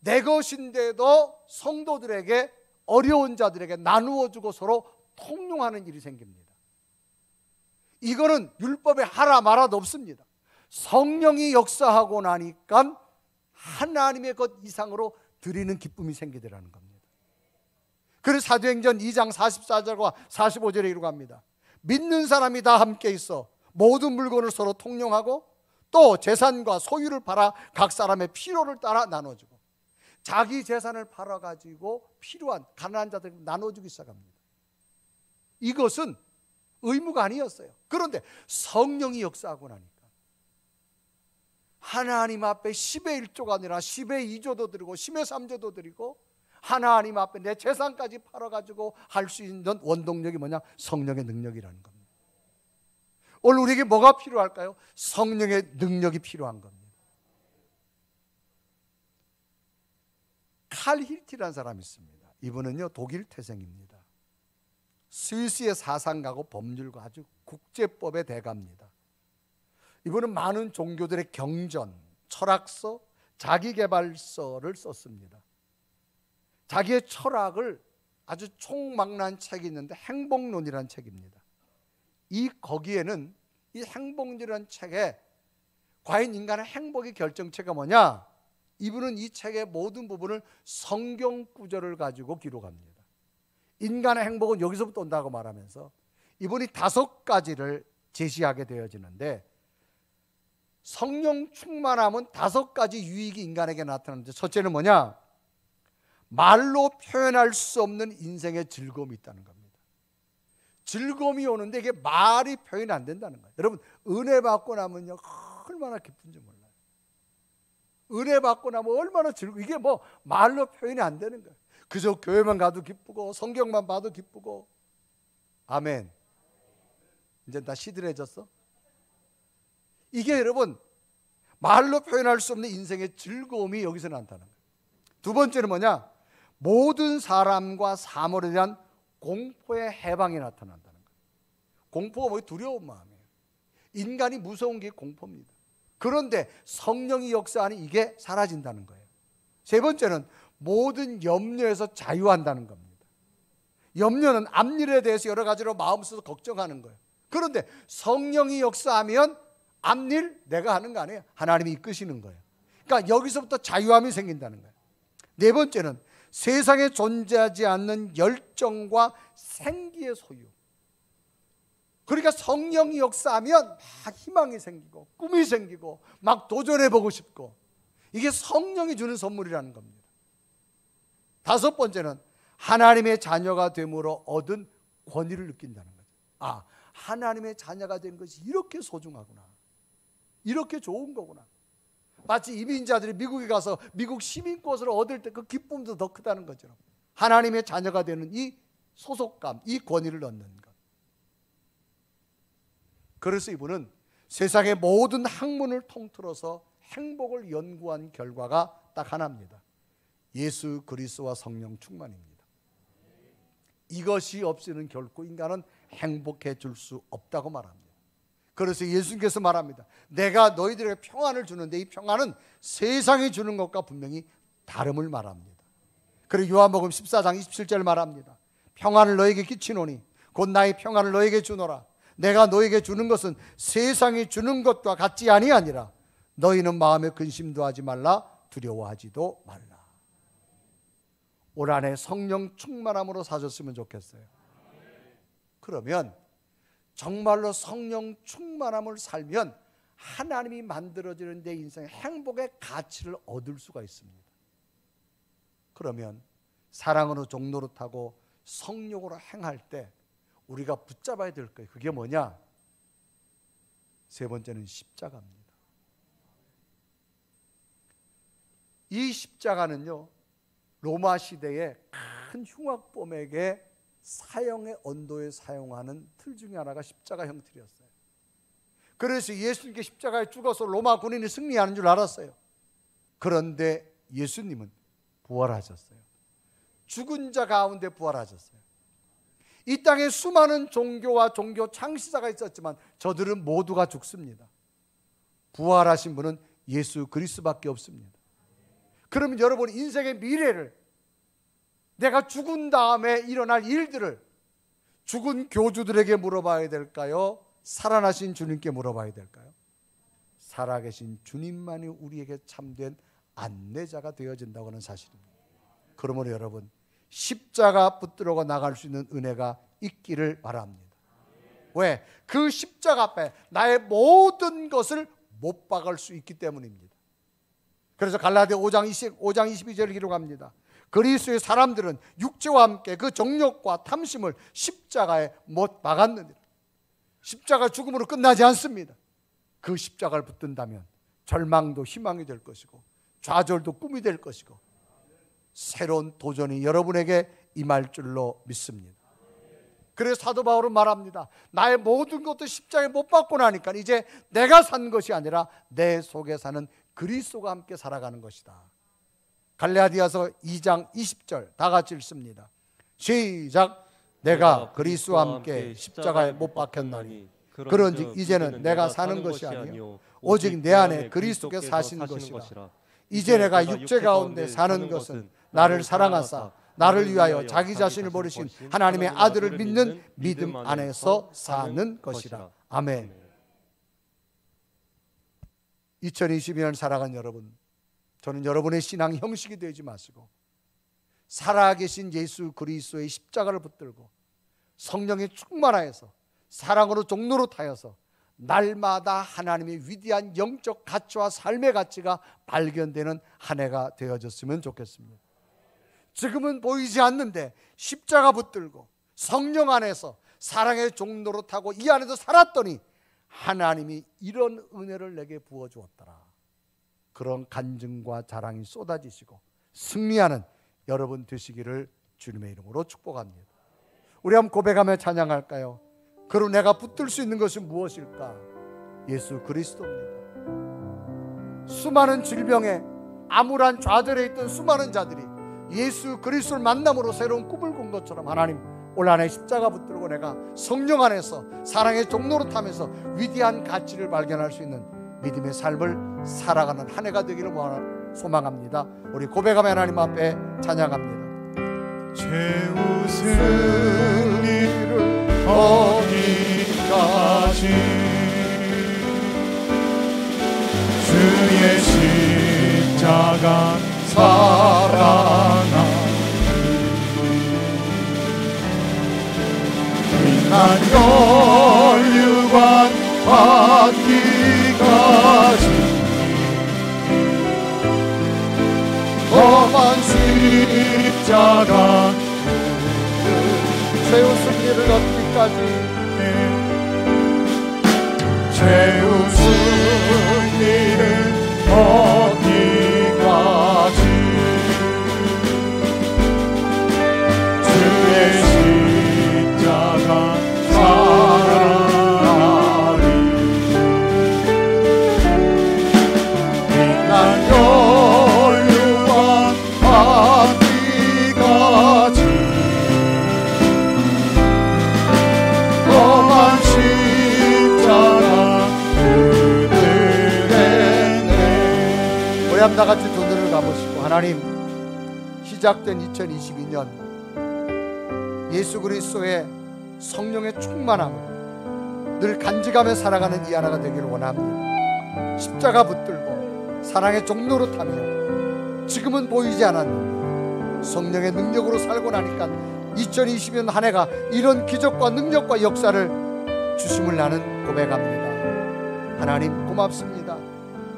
내 것인데도 성도들에게, 어려운 자들에게 나누어 주고 서로 통용하는 일이 생깁니다. 이거는 율법에 하라 마라도 없습니다. 성령이 역사하고 나니까 하나님의 것 이상으로 드리는 기쁨이 생기더라는 겁니다. 그래서 사도행전 2장 44절과 45절에 이르고 합니다. 믿는 사람이 다 함께 있어 모든 물건을 서로 통용하고 또 재산과 소유를 팔아 각 사람의 필요를 따라 나눠주고, 자기 재산을 팔아가지고 필요한 가난한 자들에게 나눠주기 시작합니다. 이것은 의무가 아니었어요. 그런데 성령이 역사하고 나니까 하나님 앞에 10의 1조가 아니라 10의 2조도 드리고 10의 3조도 드리고 하나님 앞에 내 재산까지 팔아가지고 할 수 있는 원동력이 뭐냐? 성령의 능력이라는 겁니다. 오늘 우리에게 뭐가 필요할까요? 성령의 능력이 필요한 겁니다. 칼 힐티라는 사람이 있습니다. 이분은요 독일 태생입니다. 스위스의 사상가고 법률가, 아주 국제법의 대가입니다. 이분은 많은 종교들의 경전, 철학서, 자기개발서를 썼습니다. 자기의 철학을 아주 총망라한 책이 있는데 행복론이라는 책입니다. 거기에는 이 행복론이라는 책에 과연 인간의 행복의 결정체가 뭐냐? 이분은 이 책의 모든 부분을 성경 구절을 가지고 기록합니다. 인간의 행복은 여기서부터 온다고 말하면서 이분이 5가지를 제시하게 되어지는데, 성령 충만함은 5가지 유익이 인간에게 나타나는데, 첫째는 뭐냐? 말로 표현할 수 없는 인생의 즐거움이 있다는 겁니다. 즐거움이 오는데 이게 말이 표현이 안 된다는 거예요. 여러분, 은혜 받고 나면요 얼마나 기쁜지 몰라요. 은혜 받고 나면 얼마나 이게 뭐 말로 표현이 안 되는 거예요. 그저 교회만 가도 기쁘고 성경만 봐도 기쁘고. 아멘. 이제 다 시들해졌어? 이게 여러분 말로 표현할 수 없는 인생의 즐거움이 여기서 나타나는 거예요. 두 번째는 뭐냐? 모든 사람과 사물에 대한 공포의 해방이 나타난다는 거예요. 공포가 뭐 두려운 마음이에요. 인간이 무서운 게 공포입니다. 그런데 성령이 역사하니 이게 사라진다는 거예요. 세 번째는 모든 염려에서 자유한다는 겁니다. 염려는 앞일에 대해서 여러 가지로 마음 써서 걱정하는 거예요. 그런데 성령이 역사하면 앞일 내가 하는 거 아니에요. 하나님이 이끄시는 거예요. 그러니까 여기서부터 자유함이 생긴다는 거예요. 네 번째는 세상에 존재하지 않는 열정과 생기의 소유. 그러니까 성령이 역사하면 막 희망이 생기고 꿈이 생기고 막 도전해보고 싶고, 이게 성령이 주는 선물이라는 겁니다. 다섯 번째는 하나님의 자녀가 됨으로 얻은 권위를 느낀다는 거죠. 아, 하나님의 자녀가 된 것이 이렇게 소중하구나, 이렇게 좋은 거구나. 마치 이민자들이 미국에 가서 미국 시민권을 얻을 때 그 기쁨도 더 크다는 거죠. 하나님의 자녀가 되는 이 소속감, 이 권위를 얻는 것. 그래서 이분은 세상의 모든 학문을 통틀어서 행복을 연구한 결과가 딱 하나입니다. 예수 그리스도와 성령 충만입니다. 이것이 없이는 결코 인간은 행복해질 수 없다고 말합니다. 그래서 예수님께서 말합니다. 내가 너희들에게 평안을 주는데 이 평안은 세상이 주는 것과 분명히 다름을 말합니다. 그리고 요한복음 14장 27절 말합니다. 평안을 너에게 끼치노니 곧 나의 평안을 너에게 주노라. 내가 너에게 주는 것은 세상이 주는 것과 같지 아니하니라. 너희는 마음에 근심도 하지 말라, 두려워하지도 말라. 올 한해 성령 충만함으로 사셨으면 좋겠어요. 그러면 정말로 성령 충만함을 살면 하나님이 만들어지는 내 인생의 행복의 가치를 얻을 수가 있습니다. 그러면 사랑으로 종로를 타고 성령으로 행할 때 우리가 붙잡아야 될 거예요. 그게 뭐냐? 세 번째는 십자가입니다. 이 십자가는요, 로마 시대의 큰 흉악범에게 사형의 언도에 사용하는 틀 중에 하나가 십자가 형틀이었어요. 그래서 예수님께 십자가에 죽어서 로마 군인이 승리하는 줄 알았어요. 그런데 예수님은 부활하셨어요. 죽은 자 가운데 부활하셨어요. 이 땅에 수많은 종교와 종교 창시자가 있었지만 저들은 모두가 죽습니다. 부활하신 분은 예수 그리스도밖에 없습니다. 그러면 여러분 인생의 미래를, 내가 죽은 다음에 일어날 일들을 죽은 교주들에게 물어봐야 될까요? 살아나신 주님께 물어봐야 될까요? 살아계신 주님만이 우리에게 참된 안내자가 되어진다고 하는 사실입니다. 그러므로 여러분 십자가 붙들고 나갈 수 있는 은혜가 있기를 바랍니다. 왜? 그 십자가 앞에 나의 모든 것을 못 박을 수 있기 때문입니다. 그래서 갈라디아 5장 22절을 기록합니다. 그리스도의 사람들은 육체와 함께 그 정욕과 탐심을 십자가에 못 박았느니라. 십자가 죽음으로 끝나지 않습니다. 그 십자가를 붙든다면 절망도 희망이 될 것이고 좌절도 꿈이 될 것이고 새로운 도전이 여러분에게 임할 줄로 믿습니다. 그래서 사도 바울은 말합니다. 나의 모든 것도 십자가에 못 박고 나니까 이제 내가 산 것이 아니라 내 속에 사는 그리스도가 함께 살아가는 것이다. 갈라디아서 2장 20절 다 같이 읽습니다. 시작. 내가 그리스도와 함께 십자가에 못 박혔나니 그런즉 이제는 내가 사는 것이 아니요 오직 내 안에 그리스도께서 사시는 것이라. 이제 내가 육체 가운데 사는 것은 나를 사랑하사 나를 위하여 자기 자신을 버리신 하나님의 아들을 믿는 믿음 안에서 사는 것이라. 아멘. 2022년 살아간 여러분, 저는 여러분의 신앙 형식이 되지 마시고 살아계신 예수 그리스도의 십자가를 붙들고 성령에 충만하여서 사랑으로 종로로 타여서 날마다 하나님의 위대한 영적 가치와 삶의 가치가 발견되는 한 해가 되어졌으면 좋겠습니다. 지금은 보이지 않는데 십자가 붙들고 성령 안에서 사랑의 종로로 타고 이 안에서 살았더니 하나님이 이런 은혜를 내게 부어주었더라. 그런 간증과 자랑이 쏟아지시고 승리하는 여러분 되시기를 주님의 이름으로 축복합니다. 우리 한번 고백하며 찬양할까요? 그리고 내가 붙들 수 있는 것은 무엇일까? 예수 그리스도입니다. 수많은 질병에 암울한 좌절에 있던 수많은 자들이 예수 그리스도를 만남으로 새로운 꿈을 꾼 것처럼 하나님 올 한해 십자가 붙들고 내가 성령 안에서 사랑의 종로로 타면서 위대한 가치를 발견할 수 있는 믿음의 삶을 살아가는 한 해가 되기를 소망합니다. 우리 고백하며 하나님 앞에 찬양합니다. 채우는 일을 어디까지 주의 십자가 사랑하니 빛난 혈육안 받기까지 험한 십자가 최후 승리를 얻기까지 최후 승리를 얻기까지 주의 십자가 사랑하리 빛난 혈육과 받기까지 험한 십자가 그들에네. 우리 한번 다 같이 두 눈을 감으시고 하나님, 시작된 2022년 예수 그리스도의 성령의 충만함을 늘 간직하며 살아가는 이 하나가 되기를 원합니다. 십자가 붙들고 사랑의 종로로 타며 지금은 보이지 않았는데 성령의 능력으로 살고 나니까 2020년 한 해가 이런 기적과 능력과 역사를 주심을 나는 고백합니다. 하나님 고맙습니다.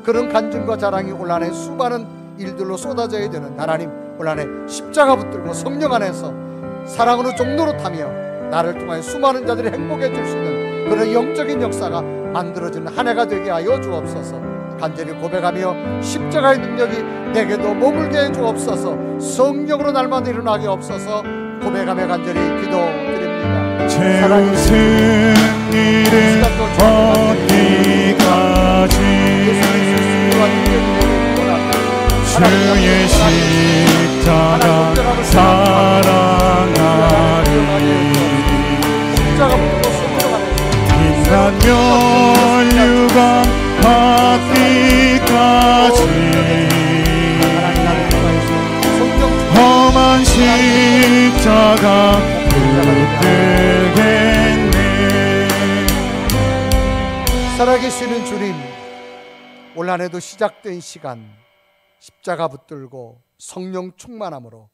그런 간증과 자랑이 올 한해 수많은 일들로 쏟아져야 되는 하나님, 올 한해 십자가 붙들고 성령 안에서 사랑으로 종로로 타며 나를 통하여 수많은 자들이 행복해질 수 있는 그런 영적인 역사가 만들어지는 한 해가 되게 하여 주옵소서. 간절히 고백하며 십자가의 능력이 내게도 머물게 해 주옵소서. 성령으로 날마다 일어나게 없어서 고백하며 간절히 기도드립니다. 채우 승리를 얻기까지 주의 십자가 사랑하리 빛난 혈육과 받기까지 험한 십자가 붙들겠네. 살아계시는 주님, 올 한해도 시작된 시간 십자가 붙들고 성령 충만함으로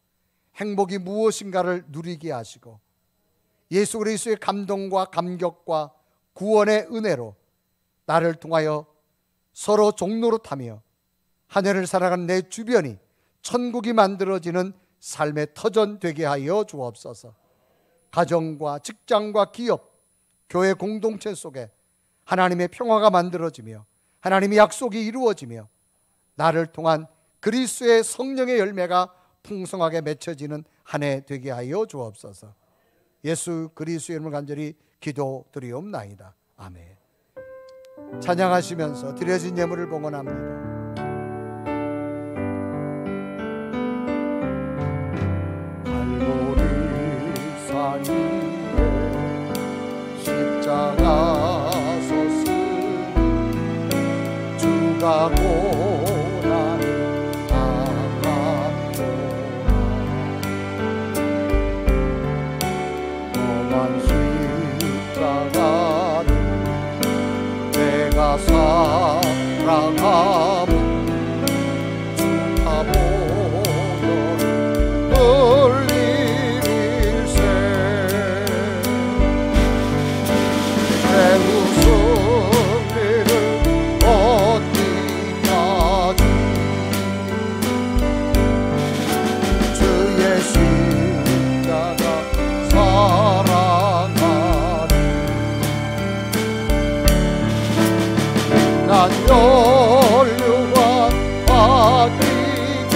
행복이 무엇인가를 누리게 하시고 예수 그리스도의 감동과 감격과 구원의 은혜로 나를 통하여 서로 종로로 타며 한 해를 살아가는 내 주변이 천국이 만들어지는 삶의 터전 되게 하여 주옵소서. 가정과 직장과 기업, 교회 공동체 속에 하나님의 평화가 만들어지며 하나님의 약속이 이루어지며 나를 통한 그리스도의 성령의 열매가 풍성하게 맺혀지는 한 해 되게 하여 주옵소서. 예수 그리스도의 이름을 간절히 기도드리옵나이다. 아멘. 찬양하시면서 드려진 예물을 봉헌합니다. 갈보리 산 위에 십자가 섰으니 주가 고난을 당하도다. 험한 십자가를 내가 사랑함은 주가 보혈 흘림일세. 내 웃음리를 얻기까지 주의 십자가 사랑하리. 난 혈류관 받기까지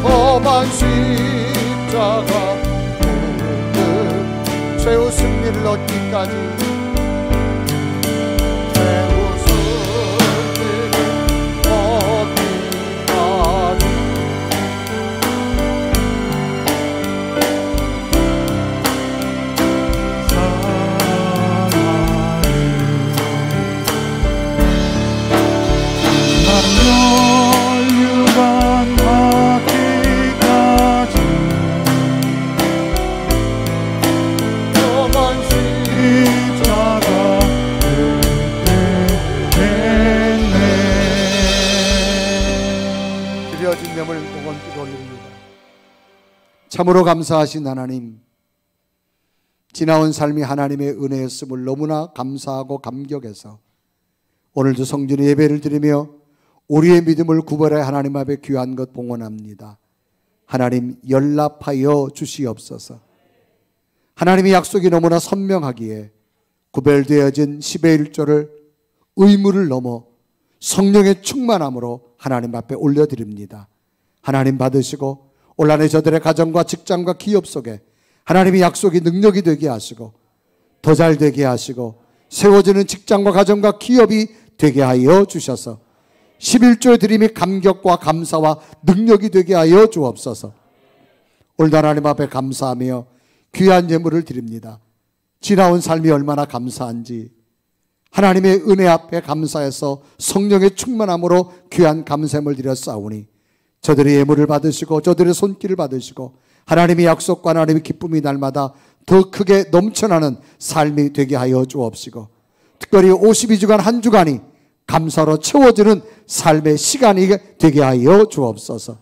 험한 십자가 최후 승리를 얻기까지 최후 승리를 얻기까지 혈류관 받기까지 험한 십자가 됐네. 드려진 예물 복원 기도 올립니다. 참으로 감사하신 하나님, 지나온 삶이 하나님의 은혜였음을 너무나 감사하고 감격해서 오늘도 성전의 예배를 드리며 우리의 믿음을 구별해 하나님 앞에 귀한 것 봉헌합니다. 하나님 연락하여 주시옵소서. 하나님의 약속이 너무나 선명하기에 구별되어진 10의 1조를 의무를 넘어 성령의 충만함으로 하나님 앞에 올려드립니다. 하나님 받으시고 올 한해 저들의 가정과 직장과 기업 속에 하나님의 약속이 능력이 되게 하시고 더 잘 되게 하시고 세워지는 직장과 가정과 기업이 되게 하여 주셔서 11조의 드림이 감격과 감사와 능력이 되게 하여 주옵소서. 오늘도 하나님 앞에 감사하며 귀한 예물을 드립니다. 지나온 삶이 얼마나 감사한지 하나님의 은혜 앞에 감사해서 성령의 충만함으로 귀한 감사함을 드렸사오니 저들의 예물을 받으시고 저들의 손길을 받으시고 하나님의 약속과 하나님의 기쁨이 날마다 더 크게 넘쳐나는 삶이 되게 하여 주옵시고 특별히 52주간 한 주간이 감사로 채워지는 삶의 시간이 되게 하여 주옵소서.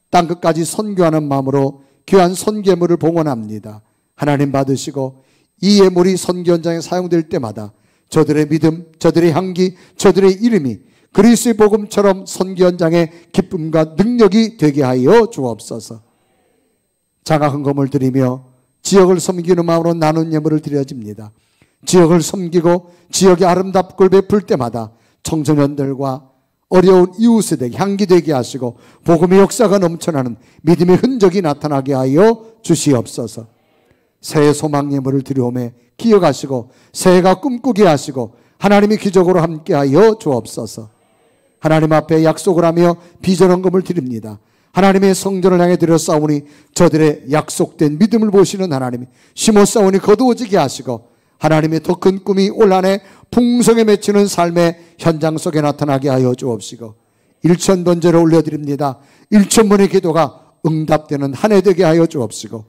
땅끝까지 선교하는 마음으로 귀한 선교물을 봉헌합니다. 하나님 받으시고 이 예물이 선교 현장에 사용될 때마다 저들의 믿음, 저들의 향기, 저들의 이름이 그리스도의 복음처럼 선교 현장의 기쁨과 능력이 되게 하여 주옵소서. 자가 헌금을 드리며 지역을 섬기는 마음으로 나눈 예물을 드려집니다. 지역을 섬기고 지역의 아름답고 베풀 때마다 청소년들과 어려운 이웃에게 향기 되게 하시고 복음의 역사가 넘쳐나는 믿음의 흔적이 나타나게 하여 주시옵소서. 새해 소망 예물을 드려오매 기억하시고 새해가 꿈꾸게 하시고 하나님이 기적으로 함께하여 주옵소서. 하나님 앞에 약속을 하며 비전 헌금을 드립니다. 하나님의 성전을 향해 드렸사오니 저들의 약속된 믿음을 보시는 하나님이 심었사오니 거두어지게 하시고 하나님의 더 큰 꿈이 올 한해 풍성에 맺히는 삶의 현장 속에 나타나게 하여 주옵시고 1천 번제를 올려드립니다. 1천 번의 기도가 응답되는 한 해 되게 하여 주옵시고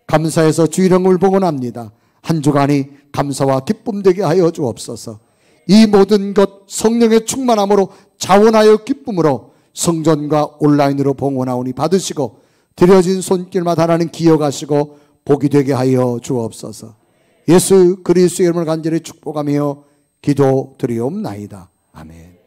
감사해서 주일헌금을 봉헌합니다. 한 주간이 감사와 기쁨 되게 하여 주옵소서. 이 모든 것 성령의 충만함으로 자원하여 기쁨으로 성전과 온라인으로 봉헌하오니 받으시고 드려진 손길마다 하나님 기억하시고 복이 되게 하여 주옵소서. 예수 그리스도의 이름을 간절히 축복하며 기도드리옵나이다. 아멘.